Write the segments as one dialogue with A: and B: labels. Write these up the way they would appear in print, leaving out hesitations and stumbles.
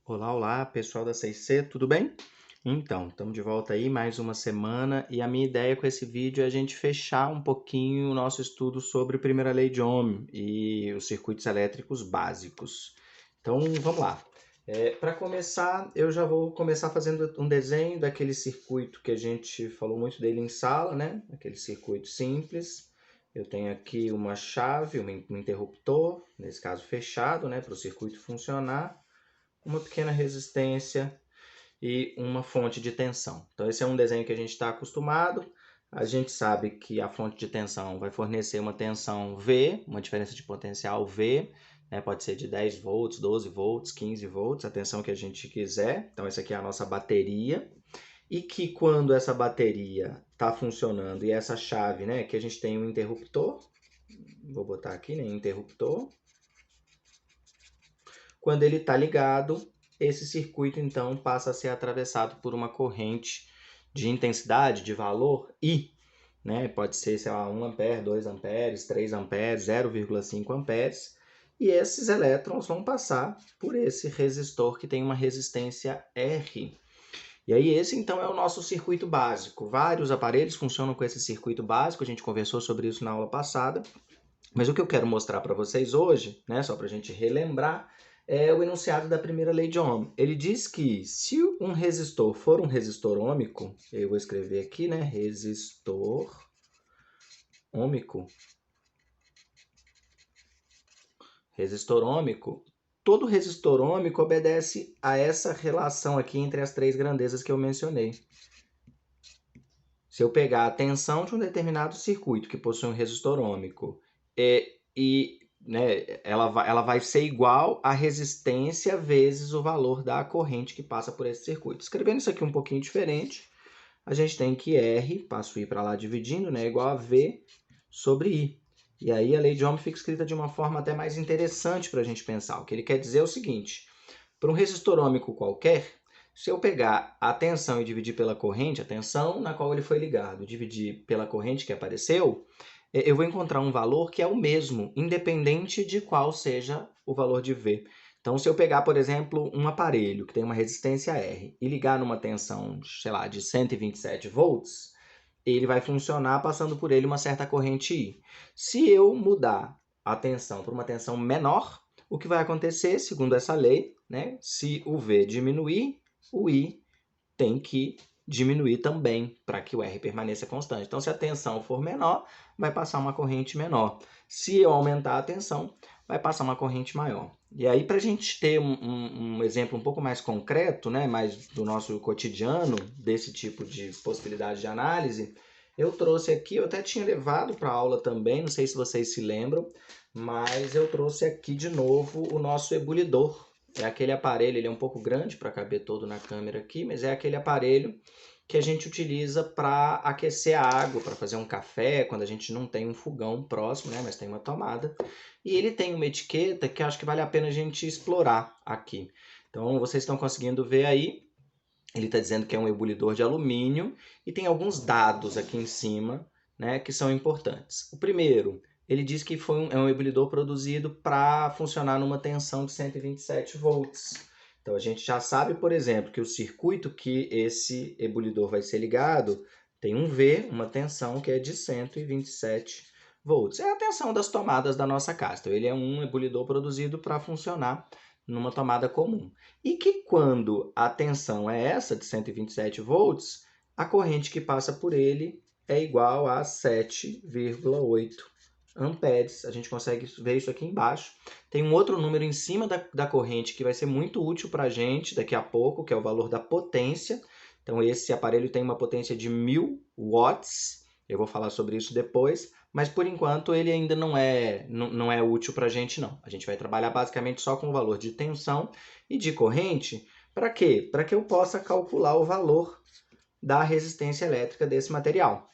A: Olá, olá, pessoal da 6C, tudo bem? Então, estamos de volta aí mais uma semana e a minha ideia com esse vídeo é a gente fechar um pouquinho o nosso estudo sobre primeira lei de Ohm e os circuitos elétricos básicos. Então, vamos lá. Para começar, eu já vou começar fazendo um desenho daquele circuito que a gente falou muito dele em sala, né? Aquele circuito simples. Eu tenho aqui uma chave, um interruptor, nesse caso fechado, né, para o circuito funcionar, uma pequena resistência e uma fonte de tensão. Então esse é um desenho que a gente está acostumado. A gente sabe que a fonte de tensão vai fornecer uma tensão V, uma diferença de potencial V, né? Pode ser de 10 volts, 12 volts, 15 volts, a tensão que a gente quiser. Então essa aqui é a nossa bateria. E que quando essa bateria está funcionando e essa chave, né, que a gente tem um interruptor, vou botar aqui, né, interruptor, quando ele está ligado, esse circuito então passa a ser atravessado por uma corrente de intensidade, de valor I, né? Pode ser, sei lá, 1 ampere, 2 amperes, 3 amperes, 0,5 amperes, e esses elétrons vão passar por esse resistor que tem uma resistência R. E aí esse então é o nosso circuito básico. Vários aparelhos funcionam com esse circuito básico, a gente conversou sobre isso na aula passada, mas o que eu quero mostrar para vocês hoje, né, só para a gente relembrar, é o enunciado da primeira lei de Ohm. Ele diz que se um resistor for um resistor ôhmico, eu vou escrever aqui, né, resistor ôhmico, todo resistor ôhmico obedece a essa relação aqui entre as três grandezas que eu mencionei. Se eu pegar a tensão de um determinado circuito que possui um resistor ôhmico né, ela vai ser igual à resistência vezes o valor da corrente que passa por esse circuito. Escrevendo isso aqui um pouquinho diferente, a gente tem que R, passo I para lá dividindo, né, igual a V sobre I. E aí a lei de Ohm fica escrita de uma forma até mais interessante para a gente pensar. O que ele quer dizer é o seguinte: para um resistor ôhmico qualquer, se eu pegar a tensão e dividir pela corrente, a tensão na qual ele foi ligado, dividir pela corrente que apareceu, eu vou encontrar um valor que é o mesmo, independente de qual seja o valor de V. Então, se eu pegar, por exemplo, um aparelho que tem uma resistência R e ligar numa tensão, sei lá, de 127 volts, ele vai funcionar passando por ele uma certa corrente I. Se eu mudar a tensão para uma tensão menor, o que vai acontecer, segundo essa lei, né? Se o V diminuir, o I tem que diminuir também para que o R permaneça constante. Então, se a tensão for menor, vai passar uma corrente menor. Se eu aumentar a tensão, vai passar uma corrente maior. E aí, para a gente ter um exemplo um pouco mais concreto, né, mais do nosso cotidiano, desse tipo de possibilidade de análise, eu trouxe aqui, eu até tinha levado para a aula também, não sei se vocês se lembram, mas eu trouxe aqui de novo o nosso ebulidor. É aquele aparelho, ele é um pouco grande para caber todo na câmera aqui, mas é aquele aparelho que a gente utiliza para aquecer a água, para fazer um café, quando a gente não tem um fogão próximo, né, mas tem uma tomada. E ele tem uma etiqueta que acho que vale a pena a gente explorar aqui. Então, vocês estão conseguindo ver aí, ele está dizendo que é um ebulidor de alumínio e tem alguns dados aqui em cima, né, que são importantes. O primeiro, ele diz que é um ebulidor produzido para funcionar numa tensão de 127 volts. Então a gente já sabe, por exemplo, que o circuito que esse ebulidor vai ser ligado tem um V, uma tensão que é de 127 volts. É a tensão das tomadas da nossa casa. Então ele é um ebulidor produzido para funcionar numa tomada comum. E que quando a tensão é essa, de 127 volts, a corrente que passa por ele é igual a 7,8 amperes. A gente consegue ver isso aqui embaixo. Tem um outro número em cima da corrente que vai ser muito útil para a gente daqui a pouco, que é o valor da potência. Então, esse aparelho tem uma potência de 1000 watts. Eu vou falar sobre isso depois, mas por enquanto ele ainda não é útil para a gente não. A gente vai trabalhar basicamente só com o valor de tensão e de corrente. Para quê? Para que eu possa calcular o valor da resistência elétrica desse material.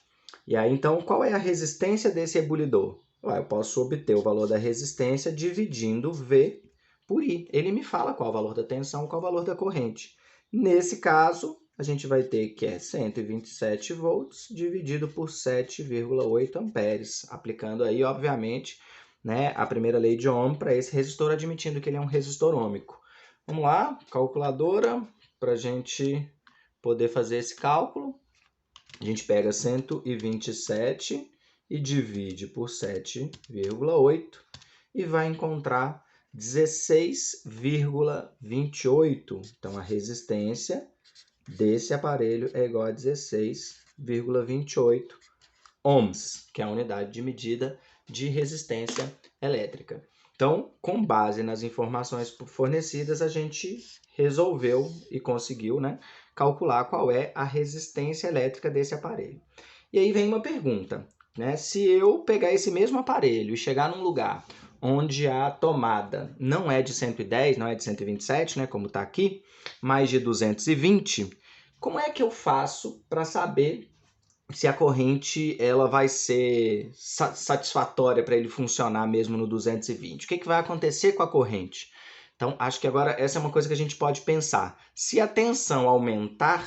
A: E aí, então, qual é a resistência desse ebulidor? Eu posso obter o valor da resistência dividindo V por I. Ele me fala qual é o valor da tensão, qual é o valor da corrente. Nesse caso, a gente vai ter que é 127 volts dividido por 7,8 amperes, aplicando aí, obviamente, né, a primeira lei de Ohm para esse resistor, admitindo que ele é um resistor ôhmico. Vamos lá, calculadora, para a gente poder fazer esse cálculo. A gente pega 127 e divide por 7,8 e vai encontrar 16,28. Então, a resistência desse aparelho é igual a 16,28 ohms, que é a unidade de medida de resistência elétrica. Então, com base nas informações fornecidas, a gente resolveu e conseguiu, né, calcular qual é a resistência elétrica desse aparelho. E aí vem uma pergunta, né? Se eu pegar esse mesmo aparelho e chegar num lugar onde a tomada não é de 110, não é de 127, né, como está aqui, mas de 220, como é que eu faço para saber se a corrente ela vai ser satisfatória para ele funcionar mesmo no 220? O que vai acontecer com a corrente? Então, acho que agora essa é uma coisa que a gente pode pensar. Se a tensão aumentar,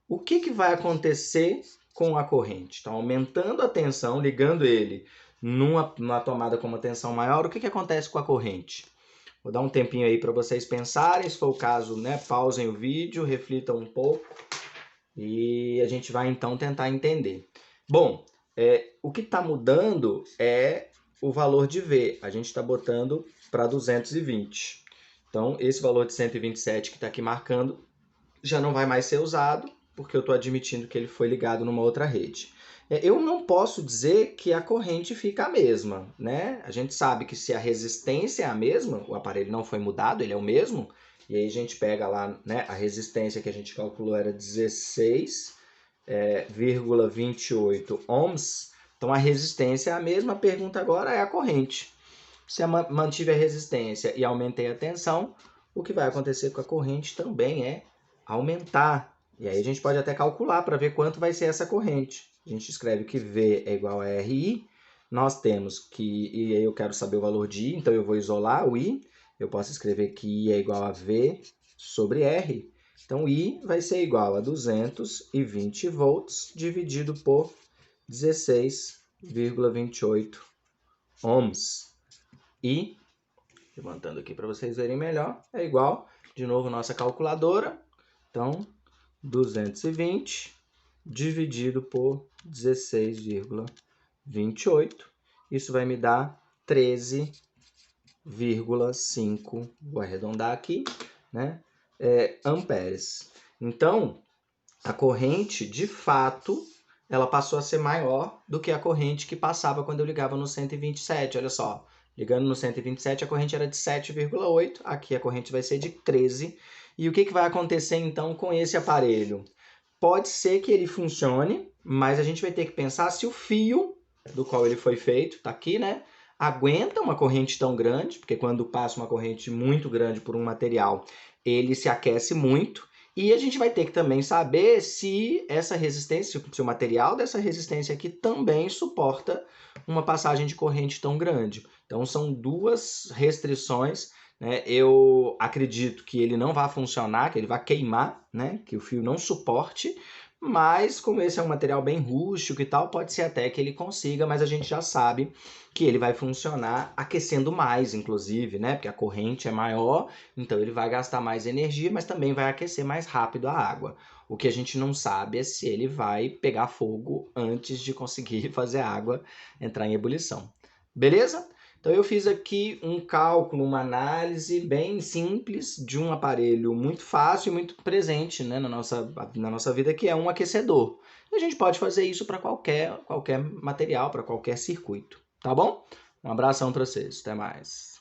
A: o que vai acontecer com a corrente? Então, aumentando a tensão, ligando ele numa tomada com uma tensão maior, o que acontece com a corrente? Vou dar um tempinho aí para vocês pensarem, se for o caso, né, pausem o vídeo, reflitam um pouco e a gente vai então tentar entender. Bom, o que está mudando é o valor de V, a gente está botando para 220. Então, esse valor de 127 que está aqui marcando já não vai mais ser usado, porque eu estou admitindo que ele foi ligado numa outra rede. Eu não posso dizer que a corrente fica a mesma, né? A gente sabe que se a resistência é a mesma, o aparelho não foi mudado, ele é o mesmo, e aí a gente pega lá, né, a resistência que a gente calculou era 16,28 ohms, então a resistência é a mesma, a pergunta agora é a corrente. Se eu mantive a resistência e aumentei a tensão, o que vai acontecer com a corrente também é aumentar. E aí a gente pode até calcular para ver quanto vai ser essa corrente. A gente escreve que V é igual a RI. Nós temos que, e aí eu quero saber o valor de I, então eu vou isolar o I. Eu posso escrever que I é igual a V sobre R. Então, I vai ser igual a 220 volts dividido por 16,28 ohms. E, levantando aqui para vocês verem melhor, é igual, de novo, nossa calculadora. Então, 220 dividido por 16,28. Isso vai me dar 13,5, vou arredondar aqui, né? Amperes. Então, a corrente, de fato, ela passou a ser maior do que a corrente que passava quando eu ligava no 127. Olha só, ligando no 127, a corrente era de 7,8, aqui a corrente vai ser de 13. E o que vai acontecer então com esse aparelho? Pode ser que ele funcione, mas a gente vai ter que pensar se o fio do qual ele foi feito, tá aqui, né, aguenta uma corrente tão grande, porque quando passa uma corrente muito grande por um material, ele se aquece muito. E a gente vai ter que também saber se essa resistência, se o material dessa resistência aqui também suporta uma passagem de corrente tão grande. Então são duas restrições, né? Eu acredito que ele não vai funcionar, que ele vai queimar, né? Que o fio não suporte, mas como esse é um material bem rústico e tal, pode ser até que ele consiga, mas a gente já sabe que ele vai funcionar aquecendo mais, inclusive, né? Porque a corrente é maior, então ele vai gastar mais energia, mas também vai aquecer mais rápido a água. O que a gente não sabe é se ele vai pegar fogo antes de conseguir fazer a água entrar em ebulição. Beleza? Então eu fiz aqui um cálculo, uma análise bem simples de um aparelho muito fácil e muito presente, né, na nossa vida, que é um aquecedor. E a gente pode fazer isso para qualquer material, para qualquer circuito, tá bom? Um abração para vocês, até mais.